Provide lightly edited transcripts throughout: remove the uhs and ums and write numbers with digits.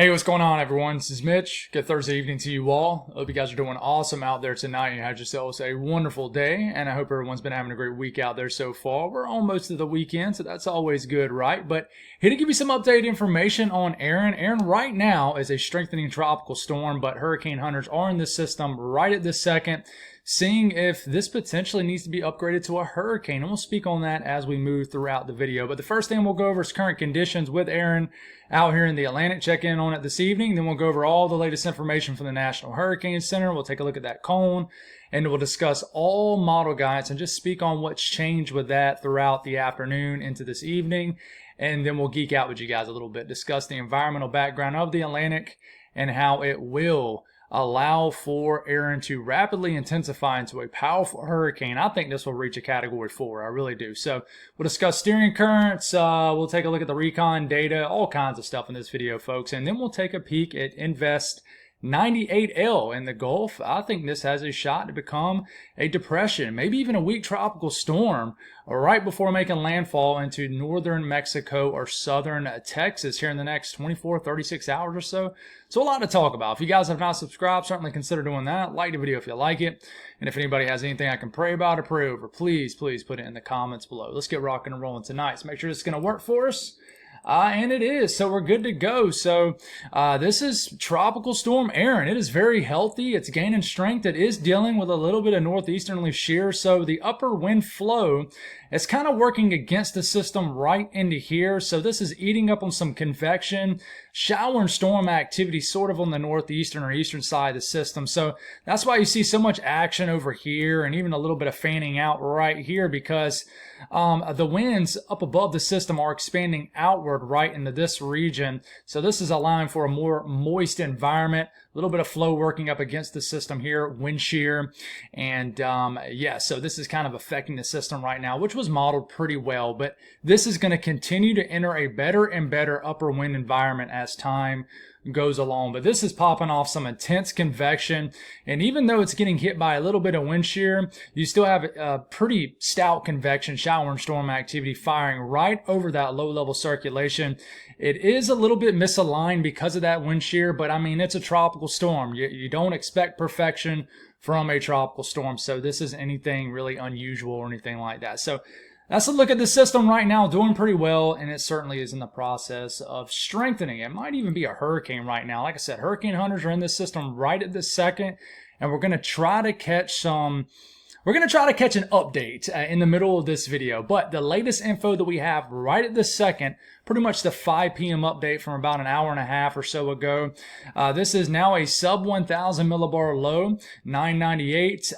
Hey, what's going on, everyone? This is Mitch. Good Thursday evening to you all. Hope you guys are doing awesome out there tonight. You had yourselves a wonderful day, and I hope everyone's been having a great week out there so far. We're almost to the weekend, so that's always good, right? But here to give you some updated information on Erin. Erin right now is a strengthening tropical storm, but hurricane hunters are in this system right at this second, seeing if this potentially needs to be upgraded to a hurricane. And we'll speak on that as we move throughout the video. But the first thing we'll go over is current conditions with Erin out here in the Atlantic. Check in on it this evening. Then we'll go over all the latest information from the National Hurricane Center. We'll take a look at that cone, and we'll discuss all model guides and just speak on what's changed with that throughout the afternoon into this evening. And then we'll geek out with you guys a little bit, discuss the environmental background of the Atlantic and how it will allow for Erin to rapidly intensify into a powerful hurricane. I think this will reach a Category 4. I really do. So we'll discuss steering currents. We'll take a look at the recon data, all kinds of stuff in this video, folks. And then we'll take a peek at Invest 98L in the Gulf. I think this has a shot to become a depression, maybe even a weak tropical storm right before making landfall into northern Mexico or southern Texas here in the next 24, 36 hours or so. So a lot to talk about. If you guys have not subscribed, certainly consider doing that. Like the video if you like it. And if anybody has anything I can pray about or pray over, please put it in the comments below. Let's get rocking and rolling tonight. So make sure it's going to work for us. And it is, so we're good to go. So this is Tropical Storm Erin. It is very healthy. It's gaining strength. It is dealing with a little bit of northeasterly shear. So the upper wind flow is kind of working against the system right into here. So this is eating up on some convection, shower and storm activity sort of on the northeastern or eastern side of the system. So that's why you see so much action over here and even a little bit of fanning out right here, because the winds up above the system are expanding outward right into this region. So this is allowing for a more moist environment, a little bit of flow working up against the system here, wind shear. And yeah, so this is kind of affecting the system right now, which was modeled pretty well. But this is going to continue to enter a better and better upper wind environment as time goes along. But this is popping off some intense convection, and even though it's getting hit by a little bit of wind shear, you still have a pretty stout convection, shower and storm activity firing right over that low level circulation. It is a little bit misaligned because of that wind shear, but I mean, it's a tropical storm. You don't expect perfection from a tropical storm, so this isn't anything really unusual or anything like that. So that's a look at the system right now, doing pretty well, and it certainly is in the process of strengthening. It might even be a hurricane right now. Like I said, hurricane hunters are in this system right at this second, and we're going to try to catch some... We're going to try to catch an update in the middle of this video, but the latest info that we have right at this second, pretty much the 5 p.m. update from about an hour and a half or so ago. This is now a sub 1,000 millibar low, 998.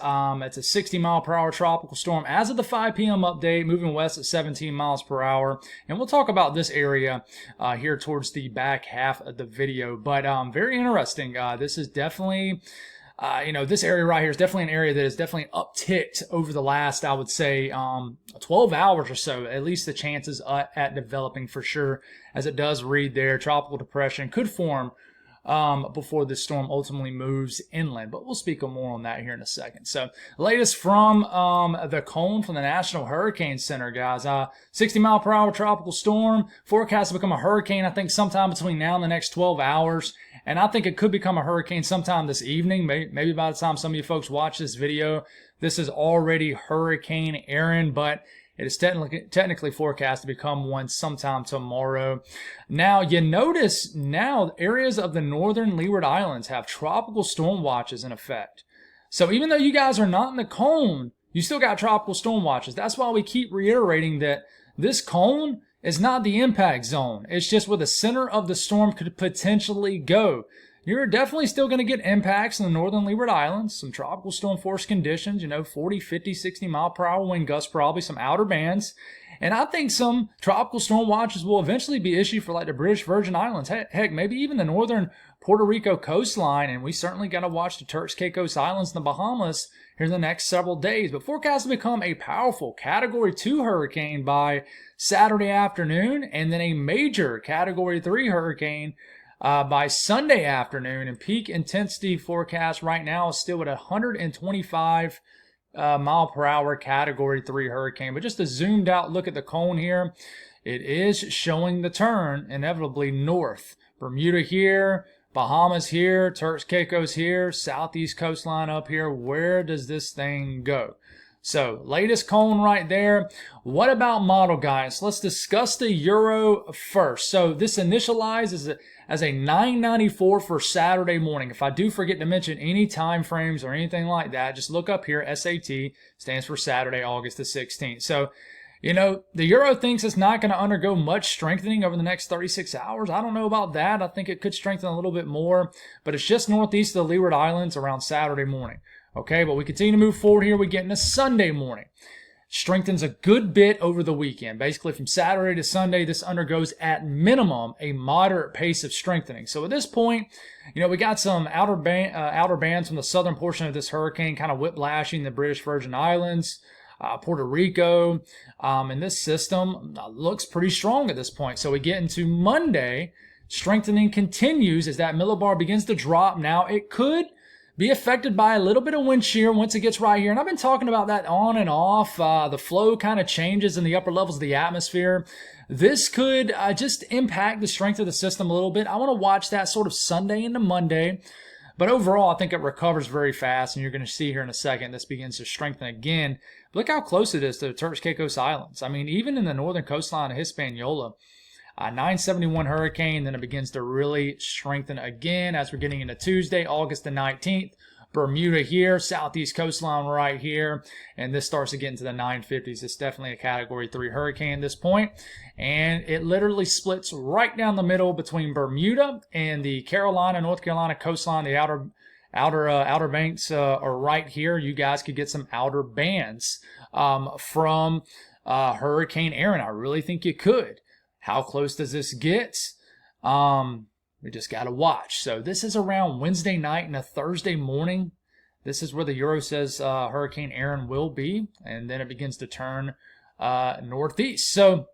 It's a 60 mile per hour tropical storm as of the 5 p.m. update, moving west at 17 miles per hour. And we'll talk about this area here towards the back half of the video, but very interesting. This is definitely... this area right here is definitely an area that is definitely upticked over the last, I would say, 12 hours or so. At least the chances at developing for sure, as it does read there. Tropical depression could form before this storm ultimately moves inland, but we'll speak more on that here in a second. So latest from the cone from the National Hurricane Center, guys. 60 mile per hour tropical storm forecast to become a hurricane, I think, sometime between now and the next 12 hours. And I think it could become a hurricane sometime this evening. Maybe by the time some of you folks watch this video, this is already Hurricane Erin, but it is technically forecast to become one sometime tomorrow. Now, you notice now areas of the northern Leeward Islands have tropical storm watches in effect. So even though you guys are not in the cone, you still got tropical storm watches. That's why we keep reiterating that this cone is not the impact zone. It's just where the center of the storm could potentially go. You're definitely still going to get impacts in the northern Leeward Islands, some tropical storm force conditions, 40, 50, 60 mile per hour wind gusts, probably some outer bands. And I think some tropical storm watches will eventually be issued for like the British Virgin Islands. Heck, maybe even the northern Puerto Rico coastline. And we certainly got to watch the Turks, Caicos Islands and the Bahamas here in the next several days. But forecast to become a powerful Category 2 hurricane by Saturday afternoon, and then a major Category 3 hurricane by Sunday afternoon. And peak intensity forecast right now is still at 125 mile per hour Category 3 hurricane. But just a zoomed out look at the cone here, it is showing the turn inevitably north Bermuda here, Bahamas here, Turks Caicos here, southeast coastline up here. Where does this thing go? So, latest cone right there. What about model, guys? Let's discuss the euro first. So, this initializes as a 994 for Saturday morning. If I do forget to mention any time frames or anything like that, just look up here. SAT stands for Saturday, August the 16th. So, you know, the euro thinks it's not going to undergo much strengthening over the next 36 hours. I don't know about that. I think it could strengthen a little bit more, but it's just northeast of the Leeward Islands around Saturday morning. Okay, but we continue to move forward here. We get into Sunday morning. Strengthens a good bit over the weekend. Basically, from Saturday to Sunday, this undergoes at minimum a moderate pace of strengthening. So at this point, you know, we got some outer bands from the southern portion of this hurricane kind of whiplashing the British Virgin Islands, Puerto Rico, and this system looks pretty strong at this point. So we get into Monday. Strengthening continues as that millibar begins to drop. Now, it could be affected by a little bit of wind shear once it gets right here. And I've been talking about that on and off. The flow kind of changes in the upper levels of the atmosphere. This could just impact the strength of the system a little bit. I want to watch that sort of Sunday into Monday. But overall, I think it recovers very fast. And you're going to see here in a second, this begins to strengthen again. Look how close it is to the Turks Caicos Islands. I mean, even in the northern coastline of Hispaniola, 971 hurricane, then it begins to really strengthen again as we're getting into Tuesday, August the 19th. Bermuda here, southeast coastline right here, and this starts to get into the 950s. It's definitely a Category 3 hurricane at this point, and it literally splits right down the middle between Bermuda and the Carolina, North Carolina coastline. The outer banks are right here. You guys could get some outer bands from Hurricane Erin. I really think you could. How close does this get? We just got to watch. So this is around Wednesday night and a Thursday morning. This is where the Euro says Hurricane Erin will be. And then it begins to turn northeast. So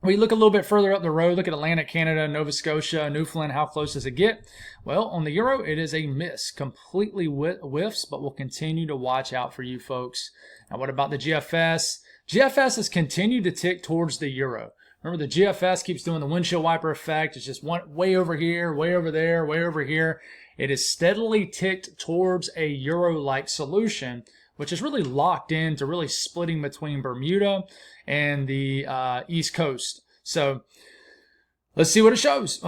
we look a little bit further up the road. Look at Atlantic Canada, Nova Scotia, Newfoundland. How close does it get? Well, on the Euro, it is a miss. Completely whiffs, but we'll continue to watch out for you folks. Now, what about the GFS? GFS has continued to tick towards the Euro. Remember, the GFS keeps doing the windshield wiper effect. It's just way over here, way over there, way over here. It has steadily ticked towards a Euro-like solution, which is really locked into really splitting between Bermuda and the East Coast. So let's see what it shows.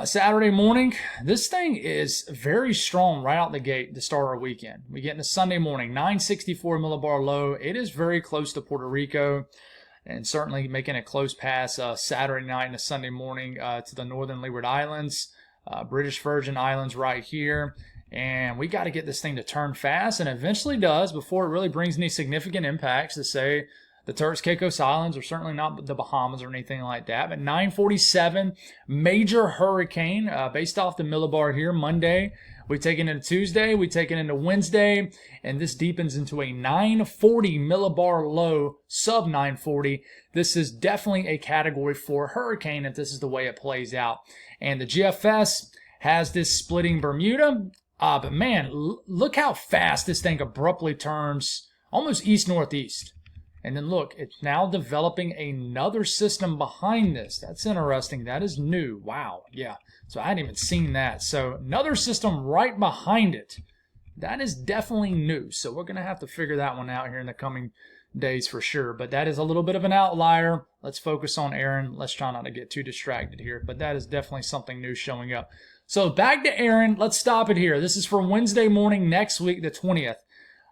Saturday morning, this thing is very strong right out the gate to start our weekend. We get into Sunday morning, 964 millibar low. It is very close to Puerto Rico, and certainly making a close pass Saturday night and a Sunday morning to the northern Leeward Islands, British Virgin Islands right here. And we got to get this thing to turn fast, and eventually does before it really brings any significant impacts to, say, the Turks Caicos Islands, or certainly not the Bahamas or anything like that. But 947, major hurricane based off the millibar here, Monday. We take it into Tuesday, we take it into Wednesday, and this deepens into a 940 millibar low, sub 940. This is definitely a Category 4 hurricane if this is the way it plays out. And the GFS has this splitting Bermuda, but man, look how fast this thing abruptly turns almost east-northeast. And then look, it's now developing another system behind this. That's interesting. That is new. Wow. Yeah. So I hadn't even seen that. So another system right behind it. That is definitely new. So we're going to have to figure that one out here in the coming days for sure. But that is a little bit of an outlier. Let's focus on Erin. Let's try not to get too distracted here. But that is definitely something new showing up. So back to Erin. Let's stop it here. This is for Wednesday morning next week, the 20th.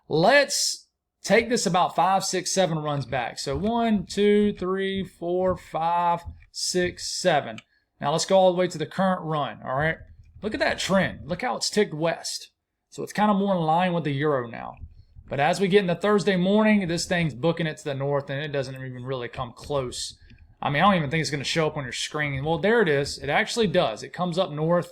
Let's take this about 5, 6, 7 runs back. So 1, 2, 3, 4, 5, 6, 7. Now let's go all the way to the current run, all right? Look at that trend. Look how it's ticked west. So it's kind of more in line with the Euro now. But as we get into Thursday morning, this thing's booking it to the north, and it doesn't even really come close. I mean, I don't even think it's going to show up on your screen. Well, there it is. It actually does. It comes up north,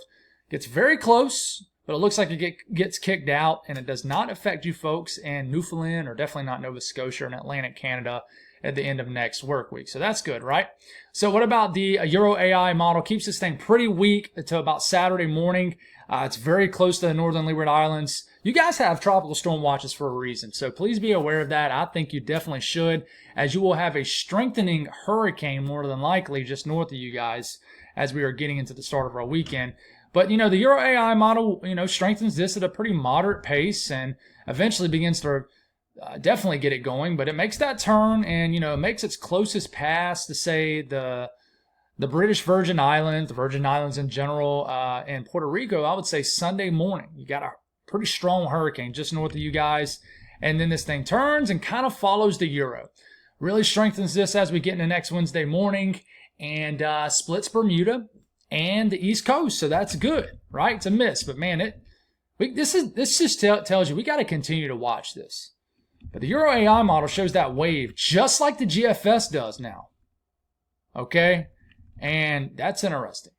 gets very close, but it looks like it gets kicked out, and it does not affect you folks in Newfoundland, or definitely not Nova Scotia or in Atlantic Canada. at the end of next work week. So that's good, right? So what about the Euro AI model? Keeps this thing pretty weak until about Saturday morning. It's very close to the northern Leeward Islands. You guys have tropical storm watches for a reason, so please be aware of that. I think you definitely should, as you will have a strengthening hurricane more than likely just north of you guys as we are getting into the start of our weekend. But, the Euro AI model, strengthens this at a pretty moderate pace and eventually begins to definitely get it going. But it makes that turn and, it makes its closest pass to, say, the British Virgin Islands, the Virgin Islands in general, and Puerto Rico, I would say Sunday morning. You got a pretty strong hurricane just north of you guys. And then this thing turns and kind of follows the Euro. Really strengthens this as we get into next Wednesday morning and splits Bermuda and the East Coast, so that's good, right? It's a miss, but man, this just tells you we got to continue to watch this. But the Euro AI model shows that wave just like the GFS does now. Okay, and that's interesting.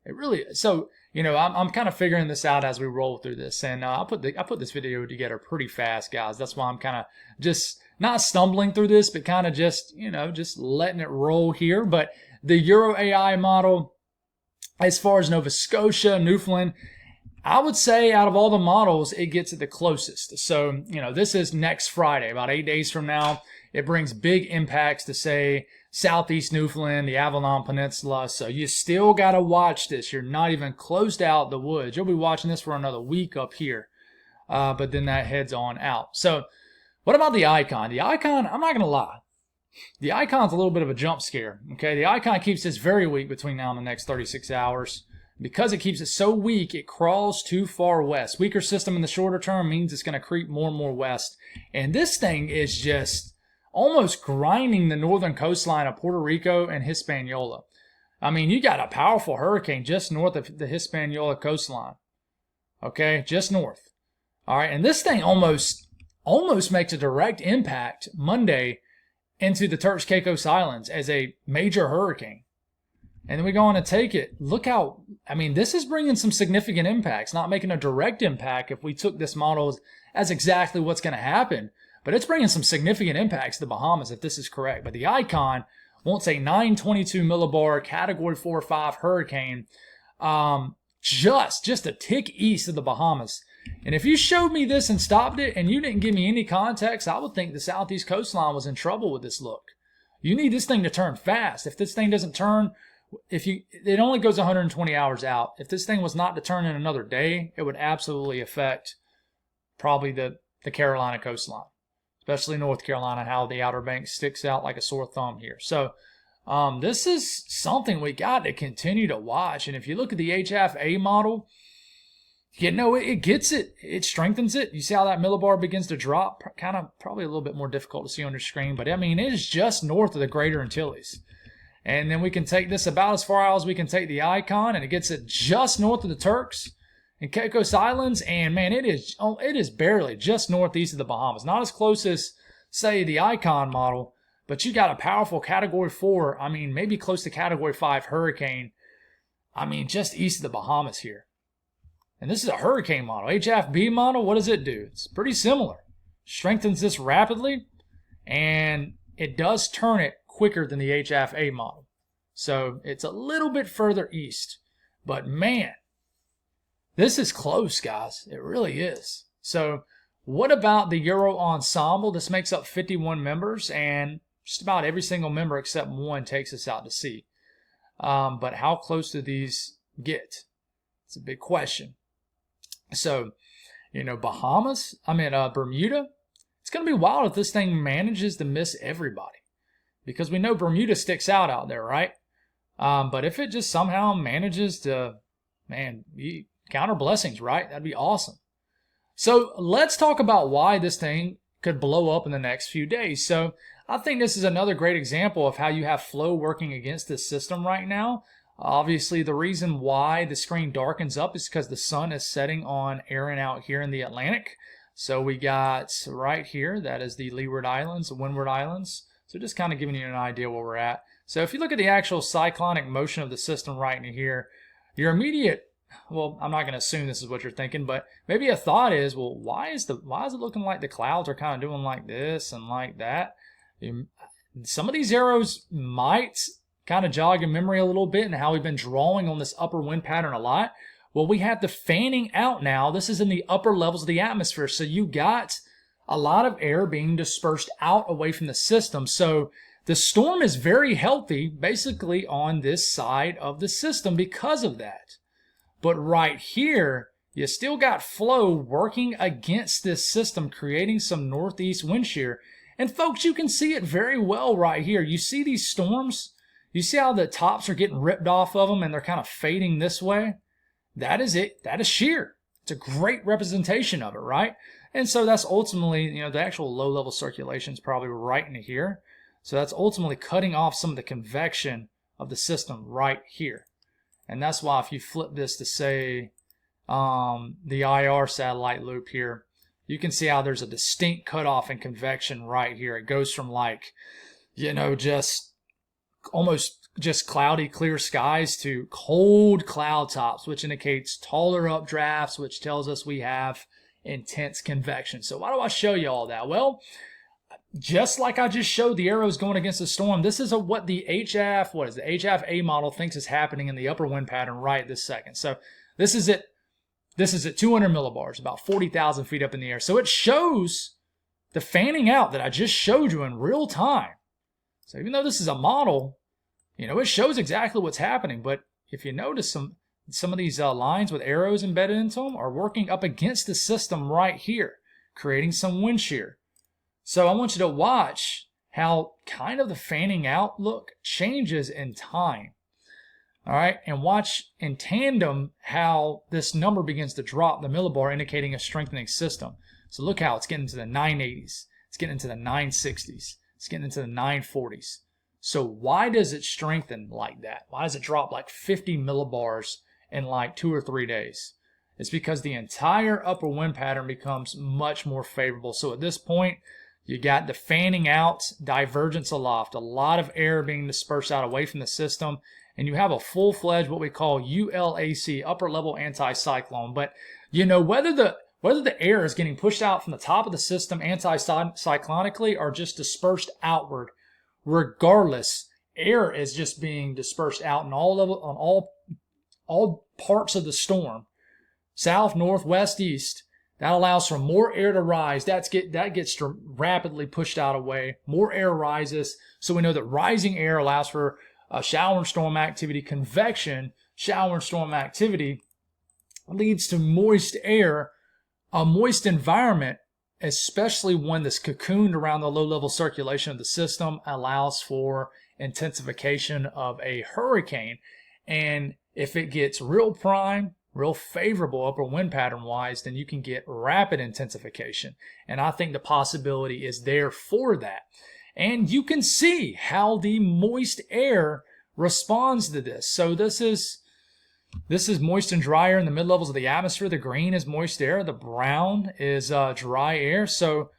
It really is. So I'm kind of figuring this out as we roll through this, and I put this video together pretty fast, guys. That's why I'm kind of just not stumbling through this, but kind of just just letting it roll here. But the Euro AI model, as far as Nova Scotia, Newfoundland, I would say out of all the models, it gets it the closest. So, this is next Friday, about 8 days from now. It brings big impacts to, say, Southeast Newfoundland, the Avalon Peninsula. So you still got to watch this. You're not even closed out the woods. You'll be watching this for another week up here. But then that heads on out. So what about the icon? The icon, I'm not going to lie. The icon's a little bit of a jump scare, okay? The icon keeps this very weak between now and the next 36 hours. Because it keeps it so weak, it crawls too far west. Weaker system in the shorter term means it's going to creep more and more west. And this thing is just almost grinding the northern coastline of Puerto Rico and Hispaniola. I mean, you got a powerful hurricane just north of the Hispaniola coastline, okay? Just north. All right, and this thing almost makes a direct impact Monday into the Turks Caicos Islands as a major hurricane. And then we go on to take it. Look how, this is bringing some significant impacts, not making a direct impact if we took this model as exactly what's going to happen. But it's bringing some significant impacts to the Bahamas if this is correct. But the icon wants a 922 millibar Category 4 or 5 hurricane just a tick east of the Bahamas. And if you showed me this and stopped it and you didn't give me any context, I would think the southeast coastline was in trouble with this look. You need this thing to turn fast. If this thing doesn't turn, it only goes 120 hours out. If this thing was not to turn in another day, it would absolutely affect probably the Carolina coastline, especially North Carolina, how the Outer Banks sticks out like a sore thumb here. So this is something we got to continue to watch. And if you look at the HFA model, it gets it. It strengthens it. You see how that millibar begins to drop? Kind of probably a little bit more difficult to see on your screen, but it is just north of the Greater Antilles. And then we can take this about as far out as we can take the icon, and it gets it just north of the Turks and Caicos Islands. And man, it is barely just northeast of the Bahamas. Not as close as, say, the icon model, but you got a powerful Category 4, maybe close to Category 5 hurricane, just east of the Bahamas here. And this is a hurricane model. HFB model, what does it do? It's pretty similar. Strengthens this rapidly, and it does turn it quicker than the HFA model. So it's a little bit further east. But man, this is close, guys. It really is. So what about the Euro Ensemble? This makes up 51 members, and just about every single member except one takes us out to sea. But how close do these get? It's a big question. So, Bermuda, it's going to be wild if this thing manages to miss everybody. Because we know Bermuda sticks out there, right? But if it just somehow manages to, counter blessings, right? That'd be awesome. So let's talk about why this thing could blow up in the next few days. So I think this is another great example of how you have flow working against this system right now. Obviously, the reason why the screen darkens up is because the sun is setting on Erin out here in the Atlantic. So we got right here, that is the Leeward Islands, the Windward Islands. So just kind of giving you an idea where we're at. So if you look at the actual cyclonic motion of the system right in here, your immediate, well, I'm not going to assume this is what you're thinking, but maybe a thought is, well, why is it looking like the clouds are kind of doing like this and like that? some of these arrows might kind of jog your memory a little bit and how we've been drawing on this upper wind pattern a lot. Well, we have the fanning out now. This is in the upper levels of the atmosphere. So you got a lot of air being dispersed out away from the system. So the storm is very healthy basically on this side of the system because of that. But right here, you still got flow working against this system, creating some northeast wind shear. And folks, you can see it very well right here. You see these storms? You see how the tops are getting ripped off of them and they're kind of fading this way? That is it. That is shear. It's a great representation of it, right? And so that's ultimately, the actual low-level circulation is probably right into here. So that's ultimately cutting off some of the convection of the system right here. And that's why if you flip this to, say, the IR satellite loop here, you can see how there's a distinct cutoff in convection right here. It goes from like, just almost just cloudy, clear skies to cold cloud tops, which indicates taller updrafts, which tells us we have intense convection. So why do I show you all that? Well, just like I just showed the arrows going against the storm, this is what the HAF-A model thinks is happening in the upper wind pattern right this second. So this is at 200 millibars, about 40,000 feet up in the air. So it shows the fanning out that I just showed you in real time. So even though this is a model, it shows exactly what's happening. But if you notice some of these lines with arrows embedded into them are working up against the system right here, creating some wind shear. So I want you to watch how kind of the fanning out look changes in time. All right, and watch in tandem how this number begins to drop, the millibar, indicating a strengthening system. So look how it's getting into the 980s, it's getting into the 960s, it's getting into the 940s. So why does it strengthen like that? Why does it drop like 50 millibars in like 2 or 3 days? It's because the entire upper wind pattern becomes much more favorable. So at this point, you got the fanning out, divergence aloft, a lot of air being dispersed out away from the system, and you have a full-fledged what we call ULAC, upper level anticyclone. But whether the air is getting pushed out from the top of the system anticyclonically or just dispersed outward, regardless, air is just being dispersed out in all parts of the storm, south, north, west, east. That allows for more air to rise. That gets rapidly pushed out away. More air rises. So we know that rising air allows for shower and storm activity. Convection, shower and storm activity leads to moist air. A moist environment, especially one that's cocooned around the low-level circulation of the system, allows for intensification of a hurricane. And if it gets real prime, real favorable upper wind pattern wise, then you can get rapid intensification. And I think the possibility is there for that. And you can see how the moist air responds to this. So this is moist and dry air in the mid-levels of the atmosphere. The green is moist air. The brown is dry air. So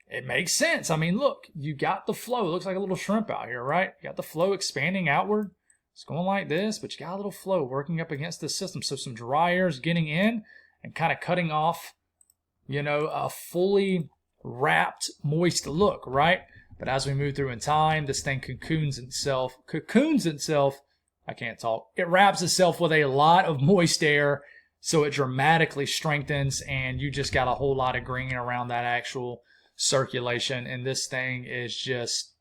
it makes sense. I mean, look, you got the flow. It looks like a little shrimp out here, right? You got the flow expanding outward. It's going like this, but you got a little flow working up against the system. So some dry air is getting in and kind of cutting off, a fully wrapped, moist look, right? But as we move through in time, this thing cocoons itself. I can't talk. It wraps itself with a lot of moist air, so it dramatically strengthens, and you just got a whole lot of green around that actual circulation. And this thing is just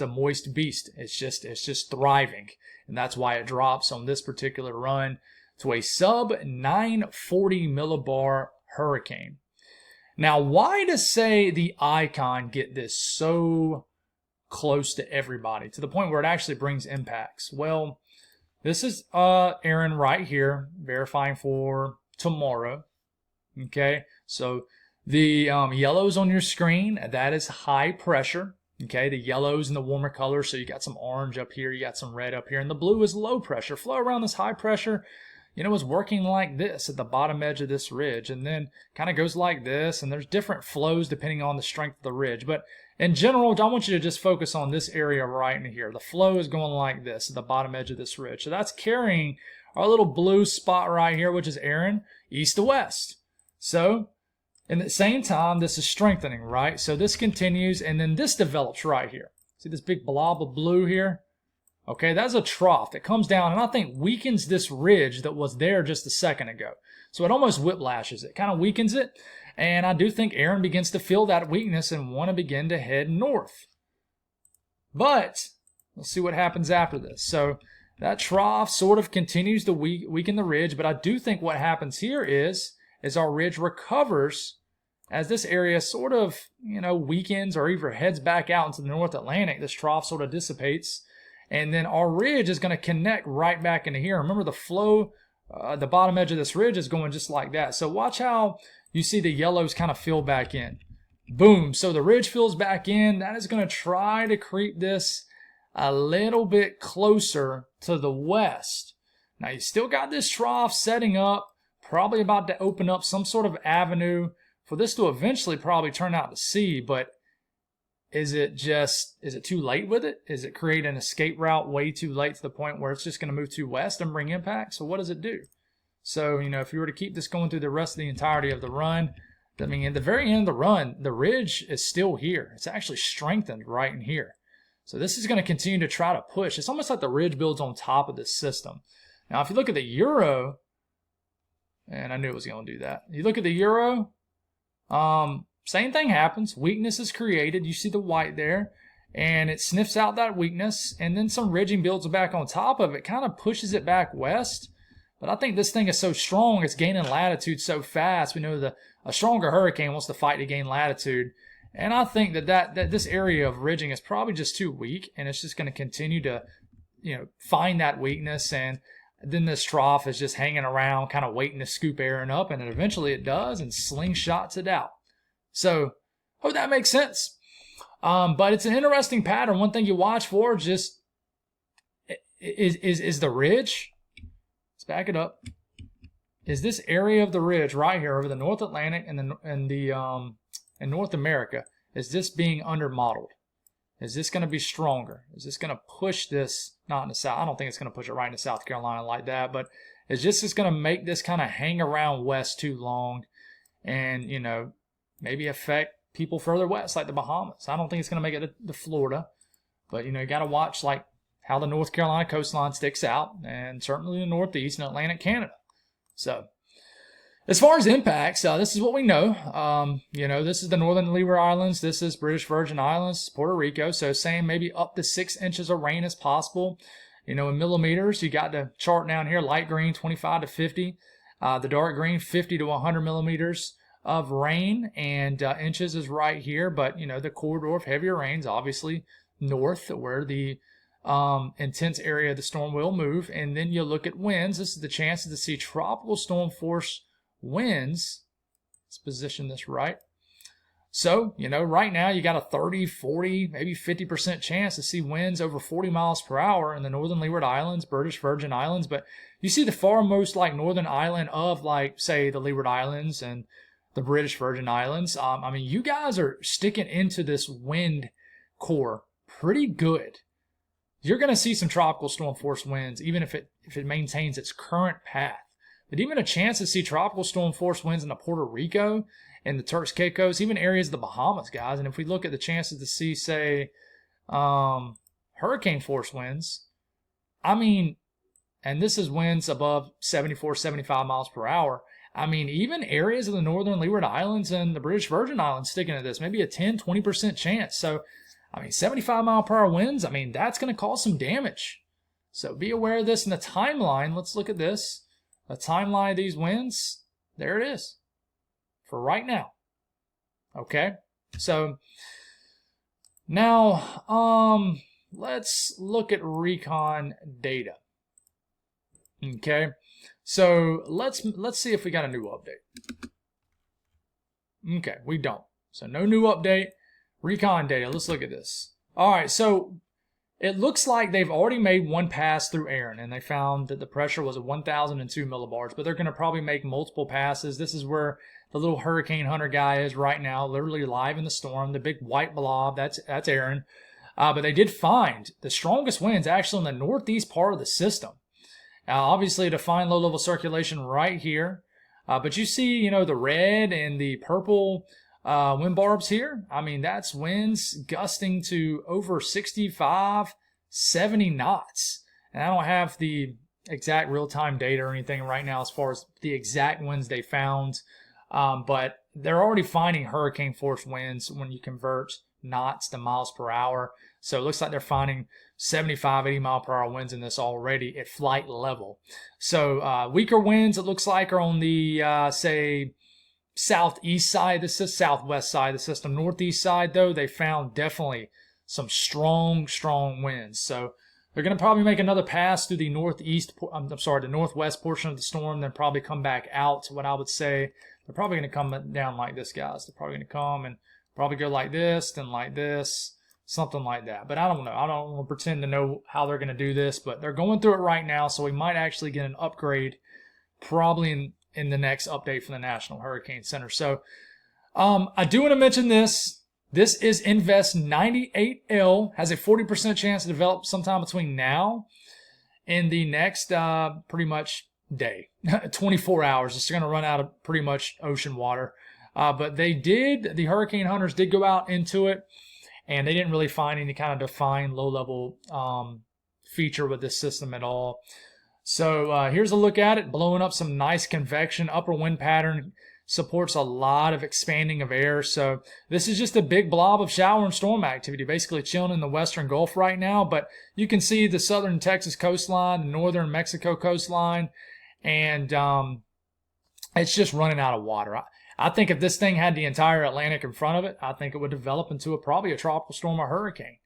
a moist beast. It's just thriving, and that's why it drops on this particular run to a sub 940 millibar hurricane. Now, why does, say, the icon get this so close to everybody to the point where it actually brings impacts? Well, this is Erin right here verifying for tomorrow. Okay, so the yellows on your screen, that is high pressure. Okay, the yellows and the warmer colors, so you got some orange up here, you got some red up here, and the blue is low pressure. Flow around this high pressure, is working like this at the bottom edge of this ridge, and then kind of goes like this, and there's different flows depending on the strength of the ridge. But in general, I want you to just focus on this area right in here. The flow is going like this at the bottom edge of this ridge. So that's carrying our little blue spot right here, which is Erin, east to west. So and at the same time, this is strengthening, right? So this continues, and then this develops right here. See this big blob of blue here? Okay, that's a trough that comes down and I think weakens this ridge that was there just a second ago. So it almost whiplashes it, kind of weakens it. And I do think Erin begins to feel that weakness and want to begin to head north. But let's see what happens after this. So that trough sort of continues to weaken the ridge, but I do think what happens here is our ridge recovers as this area sort of, weakens or either heads back out into the North Atlantic. This trough sort of dissipates, and then our ridge is going to connect right back into here. Remember the flow, the bottom edge of this ridge is going just like that. So watch how you see the yellows kind of fill back in. Boom. So the ridge fills back in. That is going to try to creep this a little bit closer to the west. Now you still got this trough setting up, probably about to open up some sort of avenue for this to eventually probably turn out to sea, but is it too late with it? Is it create an escape route way too late to the point where it's just going to move too west and bring impact? So what does it do? So, if you were to keep this going through the rest of the entirety of the run, I mean, at the very end of the run, the ridge is still here. It's actually strengthened right in here. So this is going to continue to try to push. It's almost like the ridge builds on top of this system. Now, if you look at the Euro, and I knew it was going to do that. You look at the Euro, same thing happens. Weakness is created. You see the white there, and it sniffs out that weakness, and then some ridging builds back on top of it, kind of pushes it back west. But I think this thing is so strong, it's gaining latitude so fast. We know a stronger hurricane wants to fight to gain latitude. And I think that this area of ridging is probably just too weak, and it's just going to continue to, find that weakness. And then this trough is just hanging around, kind of waiting to scoop Erin up, and eventually it does, and slingshots it out. So, hope that makes sense. But it's an interesting pattern. One thing you watch for just is the ridge. Let's back it up. Is this area of the ridge right here over the North Atlantic and North America, is this being under-modeled? Is this going to be stronger? Is this going to push this, not in the south? I don't think it's going to push it right into South Carolina like that, but is this going to make this kind of hang around west too long and, maybe affect people further west like the Bahamas? I don't think it's going to make it to Florida, but, you got to watch like how the North Carolina coastline sticks out, and certainly the Northeast and Atlantic Canada. So, as far as impacts, this is what we know. This is the Northern Leeward Islands. This is British Virgin Islands, Puerto Rico. So saying maybe up to 6 inches of rain is possible. In millimeters, you got the chart down here, light green, 25 to 50. The dark green, 50 to 100 millimeters of rain. And inches is right here. But, the corridor of heavier rains, obviously north, where the intense area of the storm will move. And then you look at winds. This is the chance to see tropical storm force winds. Let's position this right. So, right now you got a 30, 40, maybe 50% chance to see winds over 40 miles per hour in the Northern Leeward Islands, British Virgin Islands. But you see the farmost northern island of say the Leeward Islands and the British Virgin Islands. You guys are sticking into this wind core pretty good. You're going to see some tropical storm force winds, even if it maintains its current path. But even a chance to see tropical storm force winds in the Puerto Rico and the Turks Caicos, even areas of the Bahamas, guys. And if we look at the chances to see, say, hurricane force winds, and this is winds above 74, 75 miles per hour. Even areas of the Northern Leeward Islands and the British Virgin Islands sticking to this, maybe a 10, 20% chance. So, 75 mile per hour winds, that's going to cause some damage. So be aware of this in the timeline. Let's look at this. The timeline of these winds, there it is for right now. Okay, so now let's look at recon data. Okay, so let's see if we got a new update. Okay, we don't. So no new update. Recon data. Let's look at this. All right, so it looks like they've already made one pass through Erin, and they found that the pressure was at 1,002 millibars, but they're going to probably make multiple passes. This is where the little hurricane hunter guy is right now, literally live in the storm. The big white blob, that's Erin. But they did find the strongest winds actually in the northeast part of the system. Now, obviously, to find low-level circulation right here. But you see, the red and the purple wind barbs here. I mean, that's winds gusting to over 65, 70 knots. And I don't have the exact real-time data or anything right now as far as the exact winds they found. But they're already finding hurricane force winds when you convert knots to miles per hour. So it looks like they're finding 75, 80 mile per hour winds in this already at flight level. So weaker winds, it looks like, are on the, say, southeast side. This is southwest side of the system. Northeast side, though, they found definitely some strong winds. So they're going to probably make another pass through the the northwest portion of the storm, then probably come back out. What I would say, they're probably going to come down like this, guys. They're probably going to come and probably go like this, then like this, something like that. But I don't know. I don't want to pretend to know how they're going to do this, but they're going through it right now, so we might actually get an upgrade probably in the next update from the National Hurricane Center. So I do want to mention this. This is Invest 98L, has a 40% chance to develop sometime between now and the next pretty much day, 24 hours. It's going to run out of pretty much ocean water. But the hurricane hunters did go out into it, and they didn't really find any kind of defined low-level feature with this system at all. So here's a look at it, blowing up some nice convection. Upper wind pattern supports a lot of expanding of air. So this is just a big blob of shower and storm activity, basically chilling in the western Gulf right now. But you can see the southern Texas coastline, the northern Mexico coastline, and it's just running out of water. I think if this thing had the entire Atlantic in front of it, I think it would develop into probably a tropical storm or hurricane.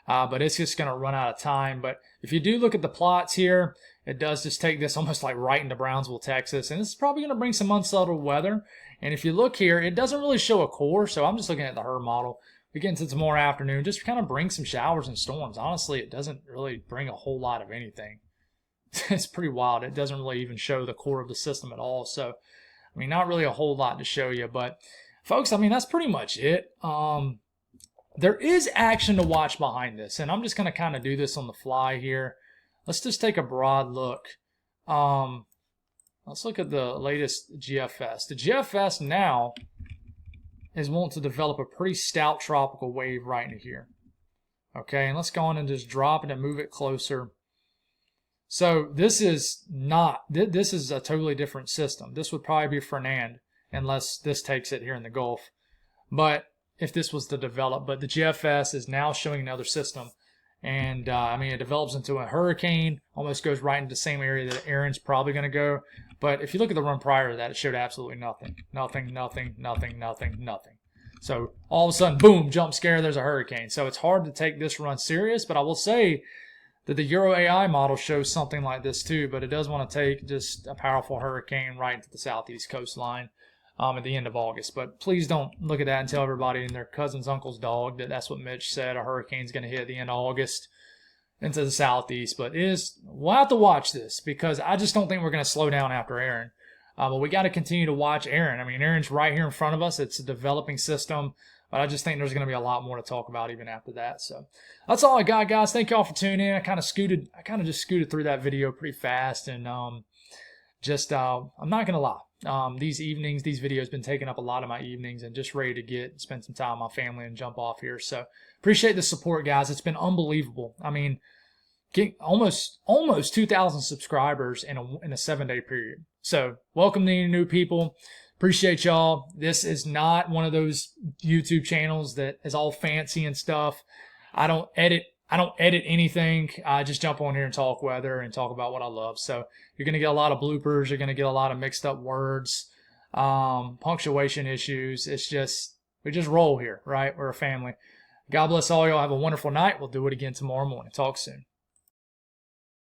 But it's just going to run out of time. But if you do look at the plots here, it does just take this almost like right into Brownsville, Texas. And this is probably going to bring some unsettled weather. And if you look here, it doesn't really show a core. So I'm just looking at the HRRR model. We get into tomorrow afternoon, just kind of bring some showers and storms. Honestly, it doesn't really bring a whole lot of anything. It's pretty wild. It doesn't really even show the core of the system at all. So, I mean, not really a whole lot to show you. But, folks, I mean, that's pretty much it. There is action to watch behind this, and I'm just going to kind of do this on the fly here. Let's just take a broad look. Let's look at the latest GFS. The GFS now is wanting to develop a pretty stout tropical wave right into here. Okay, and let's go on and just drop it and move it closer. So this is this is a totally different system. This would probably be Fernand, unless this takes it here in the Gulf. But if this was to develop, but the GFS is now showing another system. And, I mean, it develops into a hurricane, almost goes right into the same area that Erin's probably going to go. But if you look at the run prior to that, it showed absolutely nothing. Nothing. So all of a sudden, boom, jump scare, there's a hurricane. So it's hard to take this run serious, but I will say that the Euro AI model shows something like this too, but it does want to take just a powerful hurricane right into the southeast coastline. At the end of August. But please don't look at that and tell everybody and their cousin's uncle's dog that that's what Mitch said. A hurricane's going to hit at the end of August into the southeast. But we'll have to watch this because I just don't think we're going to slow down after Erin. But we got to continue to watch Erin. I mean, Erin's right here in front of us. It's a developing system. But I just think there's going to be a lot more to talk about even after that. So that's all I got, guys. Thank y'all for tuning in. I kind of just scooted through that video pretty fast. And I'm not going to lie. These videos been taking up a lot of my evenings and just ready to spend some time with my family and jump off here. So appreciate the support, guys. It's been unbelievable. I mean, getting almost 2,000 subscribers in a 7-day period. So welcome to any new people. Appreciate y'all. This is not one of those YouTube channels that is all fancy and stuff. I don't edit anything. I just jump on here and talk weather and talk about what I love. So you're going to get a lot of bloopers. You're going to get a lot of mixed up words, punctuation issues. We just roll here, right? We're a family. God bless all y'all. Have a wonderful night. We'll do it again tomorrow morning. Talk soon.